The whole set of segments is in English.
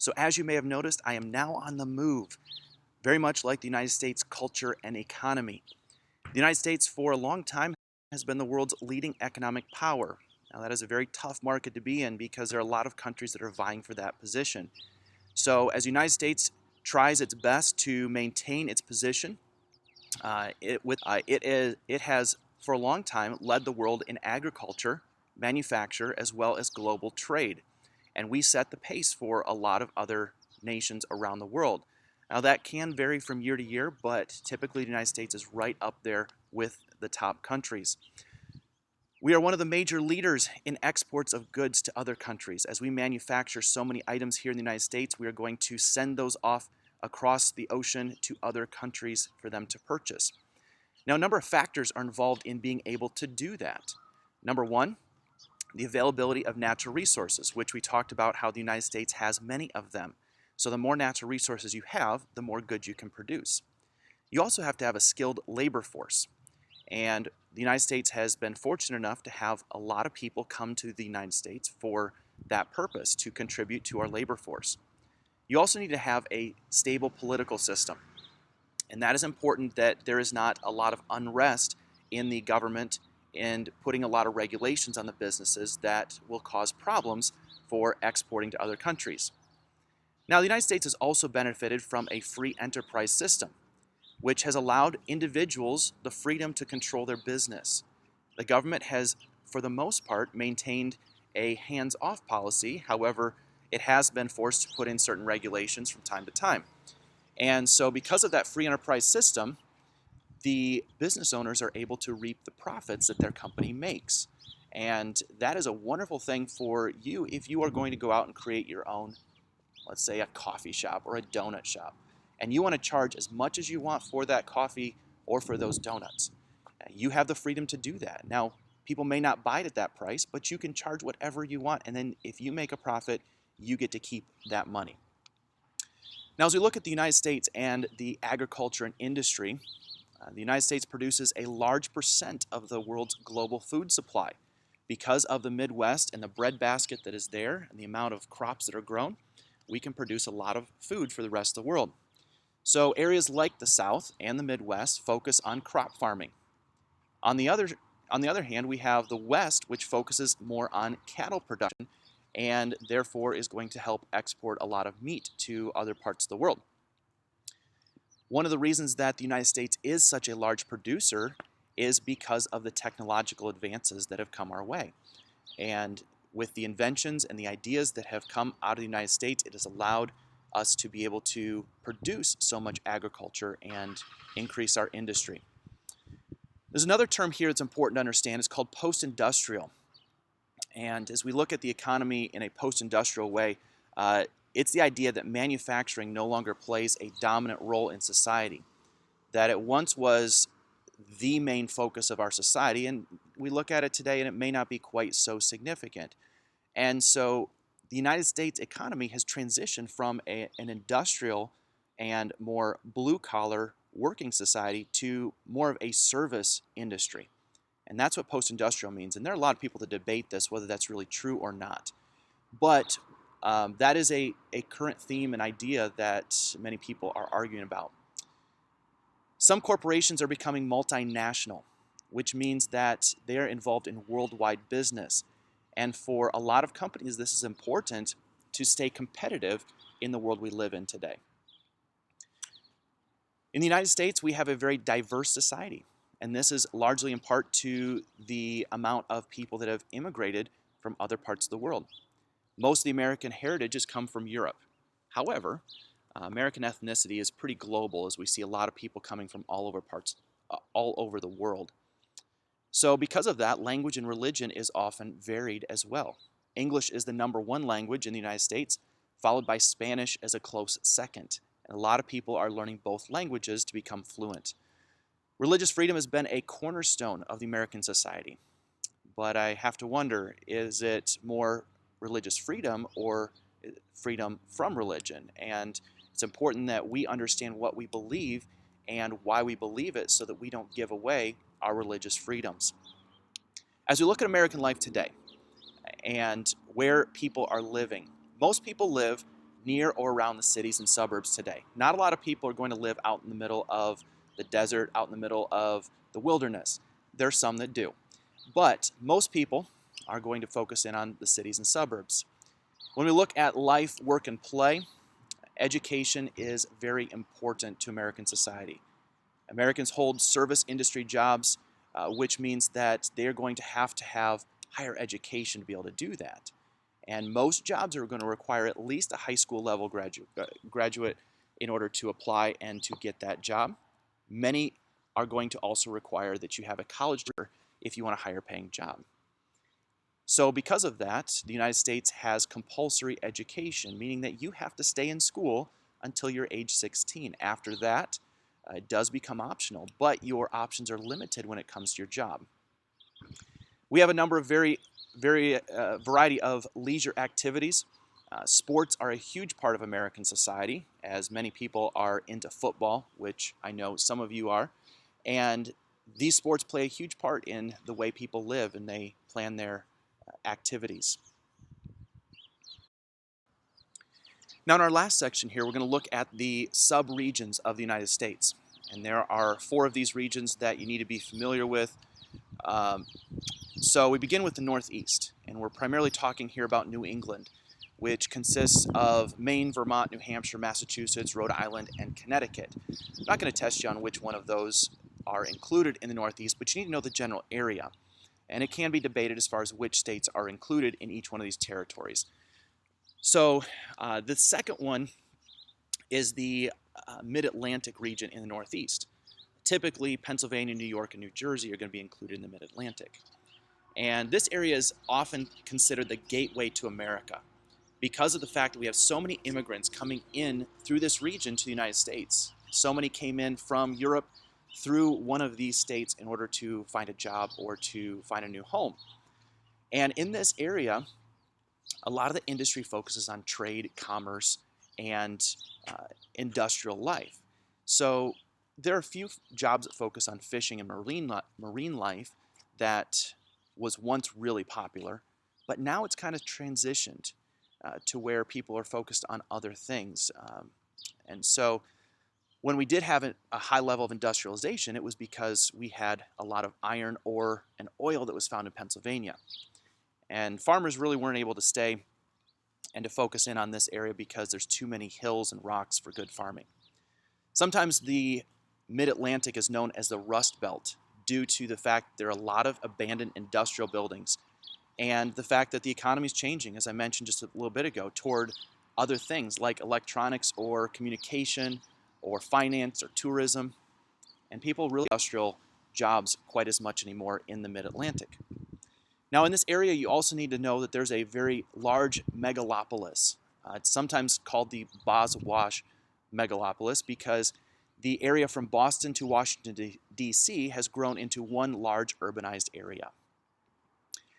So as you may have noticed, I am now on the move, very much like the United States culture and economy. The United States for a long time has been the world's leading economic power. Now that is a very tough market to be in because there are a lot of countries that are vying for that position. So as the United States tries its best to maintain its position, it has for a long time led the world in agriculture, manufacture, as well as global trade. And we set the pace for a lot of other nations around the world. Now that can vary from year to year, but typically the United States is right up there with the top countries. We are one of the major leaders in exports of goods to other countries. As we manufacture so many items here in the United States, we are going to send those off across the ocean to other countries for them to purchase. Now, a number of factors are involved in being able to do that. Number one, the availability of natural resources, which we talked about how the United States has many of them. So the more natural resources you have, the more goods you can produce. You also have to have a skilled labor force. And the United States has been fortunate enough to have a lot of people come to the United States for that purpose, to contribute to our labor force. You also need to have a stable political system. And that is important, that there is not a lot of unrest in the government and putting a lot of regulations on the businesses that will cause problems for exporting to other countries. Now, the United States has also benefited from a free enterprise system, which has allowed individuals the freedom to control their business. The government has, for the most part, maintained a hands-off policy. However, it has been forced to put in certain regulations from time to time. And so because of that free enterprise system, the business owners are able to reap the profits that their company makes. And that is a wonderful thing for you if you are going to go out and create your own, let's say a coffee shop or a donut shop. And you want to charge as much as you want for that coffee or for those donuts. You have the freedom to do that. Now, people may not buy it at that price, but you can charge whatever you want. And then if you make a profit, you get to keep that money. Now, as we look at the United States and the agriculture and industry, the United States produces a large percent of the world's global food supply. Because of the Midwest and the breadbasket that is there and the amount of crops that are grown, we can produce a lot of food for the rest of the world. So areas like the South and the Midwest focus on crop farming. On the other hand, we have the West, which focuses more on cattle production and therefore is going to help export a lot of meat to other parts of the world. One of the reasons that the United States is such a large producer is because of the technological advances that have come our way. And with the inventions and the ideas that have come out of the United States, it has allowed us to be able to produce so much agriculture and increase our industry. There's another term here that's important to understand. It's called post-industrial. And as we look at the economy in a post-industrial way, it's the idea that manufacturing no longer plays a dominant role in society. That it once was the main focus of our society, and we look at it today and it may not be quite so significant. And so the United States economy has transitioned from an industrial and more blue-collar working society to more of a service industry. And that's what post-industrial means. And there are a lot of people that debate this, whether that's really true or not. But that is a current theme and idea that many people are arguing about. Some corporations are becoming multinational, which means that they're involved in worldwide business. And for a lot of companies, this is important to stay competitive in the world we live in today. In the United States, we have a very diverse society. And this is largely in part to the amount of people that have immigrated from other parts of the world. Most of the American heritage has come from Europe. However, American ethnicity is pretty global, as we see a lot of people coming from all over the world. So because of that, language and religion is often varied as well. English is the #1 language in the United States, followed by Spanish as a close second. And a lot of people are learning both languages to become fluent. Religious freedom has been a cornerstone of the American society. But I have to wonder, is it more religious freedom or freedom from religion? And it's important that we understand what we believe and why we believe it so that we don't give away our religious freedoms. As we look at American life today and where people are living, most people live near or around the cities and suburbs today. Not a lot of people are going to live out in the middle of the desert, out in the middle of the wilderness. There are some that do. But most people are going to focus in on the cities and suburbs. When we look at life, work, and play, education is very important to American society. Americans hold service industry jobs, which means that they're going to have higher education to be able to do that. And most jobs are going to require at least a high school level graduate in order to apply and to get that job. Many are going to also require that you have a college degree if you want a higher paying job. So because of that, the United States has compulsory education, meaning that you have to stay in school until you're age 16. After that, it does become optional, but your options are limited when it comes to your job. We have a number of variety of leisure activities. Sports are a huge part of American society, as many people are into football, which I know some of you are. And these sports play a huge part in the way people live and they plan their activities. Now in our last section here, we're going to look at the sub-regions of the United States. And there are 4 of these regions that you need to be familiar with. So we begin with the Northeast, and we're primarily talking here about New England, which consists of Maine, Vermont, New Hampshire, Massachusetts, Rhode Island, and Connecticut. I'm not going to test you on which one of those are included in the Northeast, but you need to know the general area. And it can be debated as far as which states are included in each one of these territories. So the second one is the Mid-Atlantic region in the Northeast. Typically, Pennsylvania, New York, and New Jersey are going to be included in the Mid-Atlantic. And this area is often considered the gateway to America because of the fact that we have so many immigrants coming in through this region to the United States. So many came in from Europe through one of these states in order to find a job or to find a new home. And in this area, a lot of the industry focuses on trade, commerce, and industrial life. So there are a few jobs that focus on fishing and marine life that was once really popular, but now it's kind of transitioned to where people are focused on other things. And so when we did have a high level of industrialization, it was because we had a lot of iron ore and oil that was found in Pennsylvania. And farmers really weren't able to stay and to focus in on this area because there's too many hills and rocks for good farming. Sometimes the Mid-Atlantic is known as the Rust Belt due to the fact there are a lot of abandoned industrial buildings and the fact that the economy is changing, as I mentioned just a little bit ago, toward other things like electronics or communication or finance or tourism. And people really don't industrial jobs quite as much anymore in the Mid-Atlantic. Now in this area, you also need to know that there's a very large megalopolis. It's sometimes called the Boswash megalopolis because the area from Boston to Washington, D.C. has grown into one large urbanized area.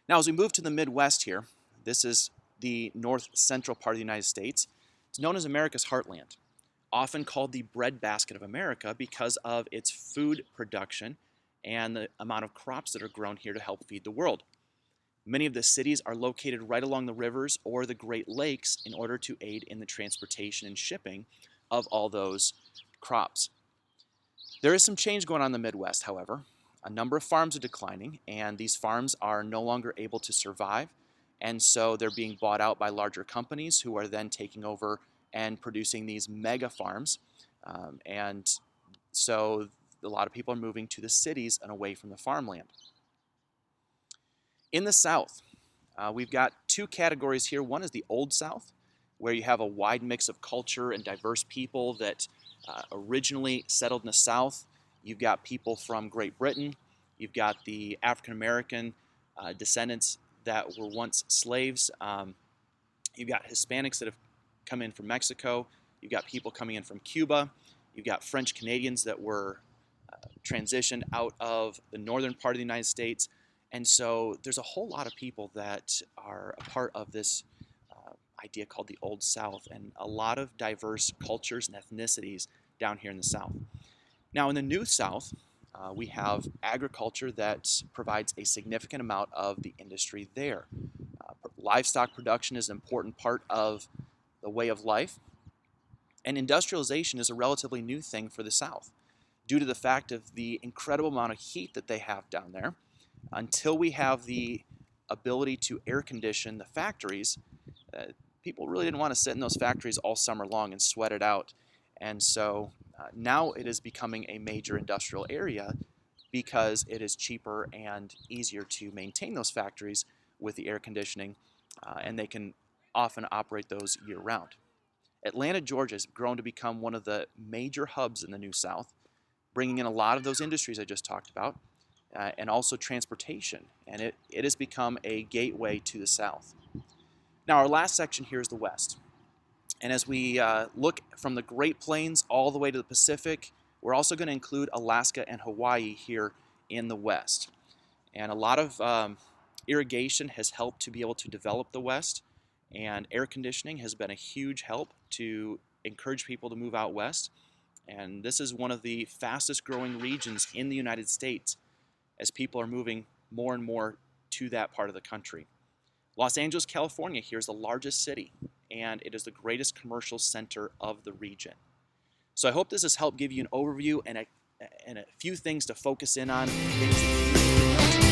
Now as we move to the Midwest here, this is the north central part of the United States. It's known as America's heartland, often called the breadbasket of America because of its food production and the amount of crops that are grown here to help feed the world. Many of the cities are located right along the rivers or the Great Lakes in order to aid in the transportation and shipping of all those crops. There is some change going on in the Midwest, however. A number of farms are declining, and these farms are no longer able to survive, and so they're being bought out by larger companies who are then taking over and producing these mega farms. And so a lot of people are moving to the cities and away from the farmland. In the South, we've got 2 categories here. One is the Old South, where you have a wide mix of culture and diverse people that originally settled in the South. You've got people from Great Britain. You've got the African American descendants that were once slaves. You've got Hispanics that have come in from Mexico. You've got people coming in from Cuba. You've got French Canadians that were transitioned out of the northern part of the United States. And so there's a whole lot of people that are a part of this idea called the Old South, and a lot of diverse cultures and ethnicities down here in the South. Now in the New South, we have agriculture that provides a significant amount of the industry there. Livestock production is an important part of the way of life. And industrialization is a relatively new thing for the South due to the fact of the incredible amount of heat that they have down there. Until we have the ability to air condition the factories, people really didn't want to sit in those factories all summer long and sweat it out. And so now it is becoming a major industrial area because it is cheaper and easier to maintain those factories with the air conditioning, and they can often operate those year-round. Atlanta, Georgia has grown to become one of the major hubs in the New South, bringing in a lot of those industries I just talked about, and also transportation, and it has become a gateway to the South. Now, our last section here is the West. And as we look from the Great Plains all the way to the Pacific, we're also going to include Alaska and Hawaii here in the West. And a lot of irrigation has helped to be able to develop the West, and air conditioning has been a huge help to encourage people to move out west. And this is one of the fastest growing regions in the United States as people are moving more and more to that part of the country. Los Angeles, California here is the largest city, and it is the greatest commercial center of the region. So I hope this has helped give you an overview and a few things to focus in on, things that you need to know